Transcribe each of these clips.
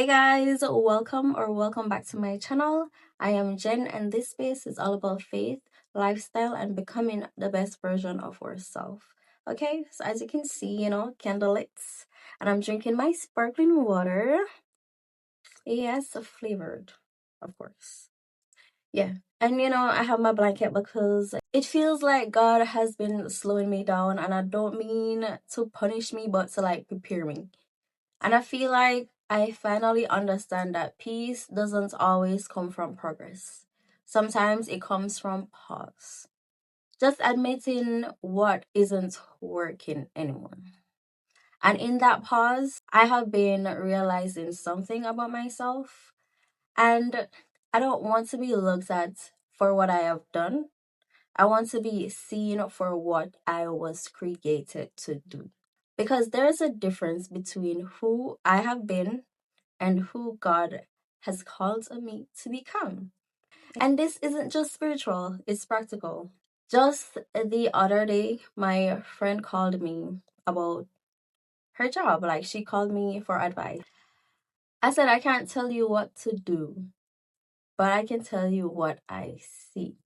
guys, welcome back to my channel. I am Jen, and this space is all about faith, lifestyle, and becoming the best version of ourselves. Okay, so as you can see, candlelit, and I'm drinking my sparkling water. Yes, flavored, of course. Yeah. And I have my blanket because it feels like God has been slowing me down, and I don't mean to punish me, but to prepare me. And I feel like I finally understand that peace doesn't always come from progress. Sometimes it comes from pause. Just admitting what isn't working anymore. And in that pause, I have been realizing something about myself. And I don't want to be looked at for what I have done. I want to be seen for what I was created to do. Because there is a difference between who I have been and who God has called me to become. And this isn't just spiritual, it's practical. Just the other day, my friend called me about her job. She called me for advice. I said, I can't tell you what to do, but I can tell you what I see.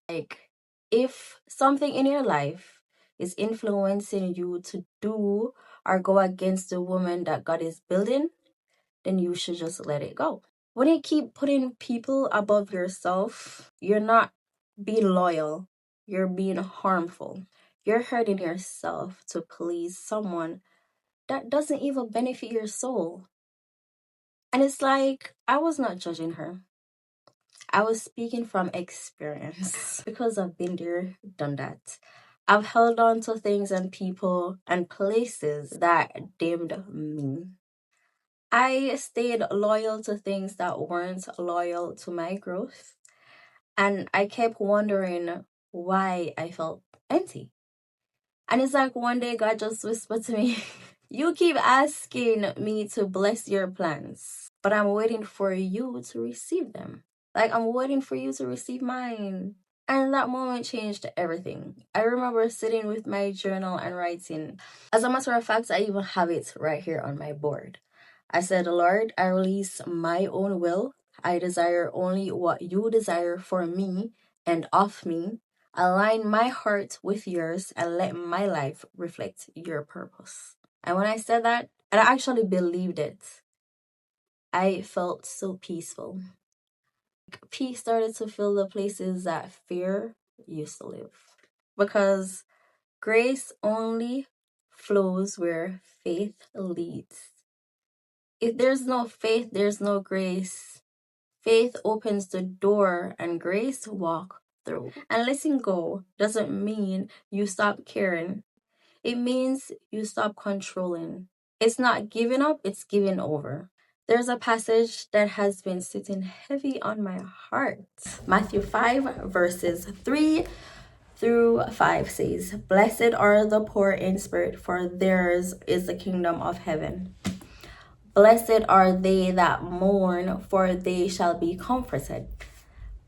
If something in your life is influencing you to do or go against the woman that God is building, then you should just let it go. When you keep putting people above yourself, you're not being loyal, you're being harmful. You're hurting yourself to please someone that doesn't even benefit your soul. And it's like, I was not judging her. I was speaking from experience because I've been there, done that. I've held on to things and people and places that dimmed me. I stayed loyal to things that weren't loyal to my growth. And I kept wondering why I felt empty. And it's like one day God just whispered to me, You keep asking me to bless your plans, but I'm waiting for you to receive them. I'm waiting for you to receive mine. And that moment changed everything. I remember sitting with my journal and writing. As a matter of fact, I even have it right here on my board. I said, Lord, I release my own will. I desire only what you desire for me and of me. Align my heart with yours and let my life reflect your purpose. And when I said that, and I actually believed it, I felt so peaceful. Peace started to fill the places that fear used to live. Because grace only flows where faith leads. If there's no faith, there's no grace. Faith opens the door and grace walk through. And letting go doesn't mean you stop caring. It means you stop controlling. It's not giving up, it's giving over. There's a passage that has been sitting heavy on my heart. Matthew 5 verses 3 through 5 says, Blessed are the poor in spirit, for theirs is the kingdom of heaven. Blessed are they that mourn, for they shall be comforted.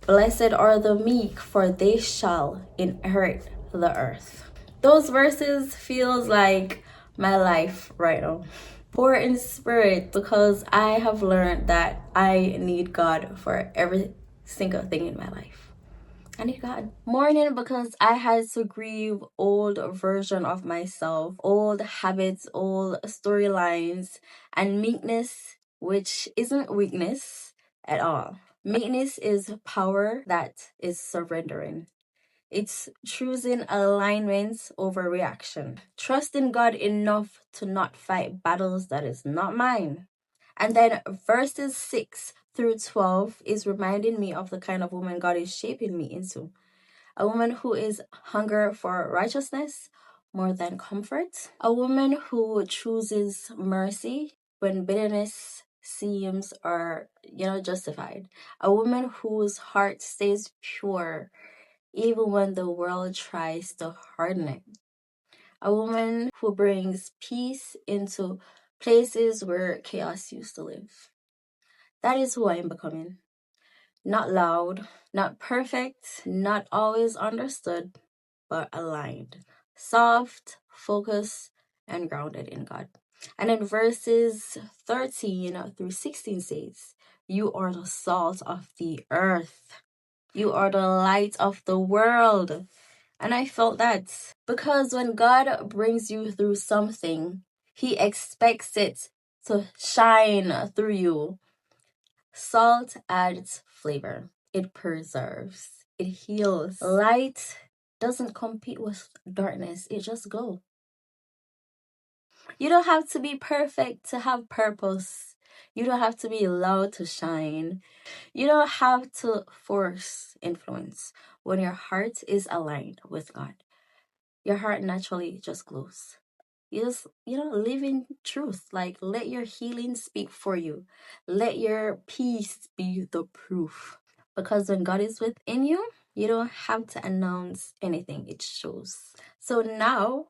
Blessed are the meek, for they shall inherit the earth. Those verses feels like my life right now. Poor in spirit, because I have learned that I need God for every single thing in my life. I need God. Mourning because I had to grieve old version of myself, old habits, old storylines, and meekness, which isn't weakness at all. Meekness is power that is surrendering. It's choosing alignment over reaction. Trusting God enough to not fight battles that is not mine. And then verses 6 through 12 is reminding me of the kind of woman God is shaping me into. A woman who is hunger for righteousness more than comfort. A woman who chooses mercy when bitterness seems justified. A woman whose heart stays pure even when the world tries to harden it. A woman who brings peace into places where chaos used to live. That is who I am becoming. Not loud, not perfect, not always understood, but aligned. Soft, focused, and grounded in God. And then verses 13 through 16 says, "You are the salt of the earth. You are the light of the world." And I felt that because when God brings you through something, He expects it to shine through you. Salt adds flavor, it preserves, it heals. Light doesn't compete with darkness, it just glows. You don't have to be perfect to have purpose. You don't have to be loud to shine. You don't have to force influence. When your heart is aligned with God, your heart naturally just glows. You just, live in truth. Like, let your healing speak for you. Let your peace be the proof. Because when God is within you, you don't have to announce anything, it shows. So now,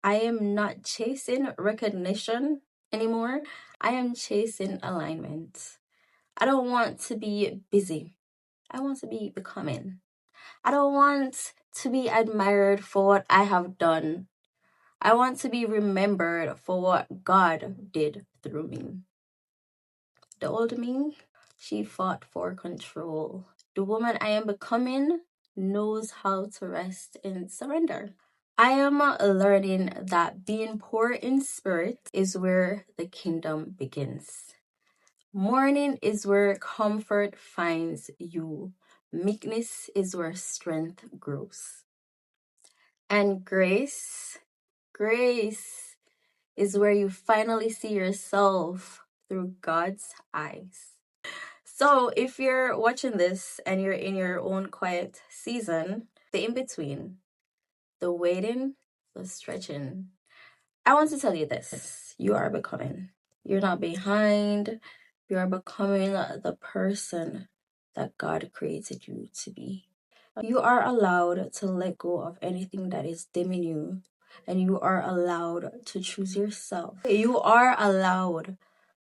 I am not chasing recognition anymore. I am chasing alignment. I don't want to be busy. I want to be becoming. I don't want to be admired for what I have done. I want to be remembered for what God did through me. The old me, she fought for control. The woman I am becoming knows how to rest and surrender. I am learning that being poor in spirit is where the kingdom begins. Mourning is where comfort finds you. Meekness is where strength grows. And grace is where you finally see yourself through God's eyes. So, if you're watching this and you're in your own quiet season, the in between, the waiting, the stretching, I want to tell you this: you are becoming. You're not behind. You are becoming the person that God created you to be. You are allowed to let go of anything that is dimming you, and you are allowed to choose yourself. You are allowed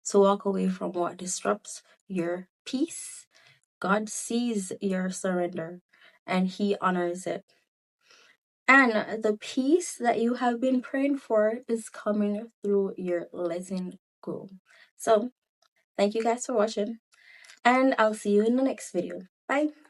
to walk away from what disrupts your peace. God sees your surrender and He honors it. And the peace that you have been praying for is coming through your letting go. So, thank you guys for watching, and I'll see you in the next video. Bye.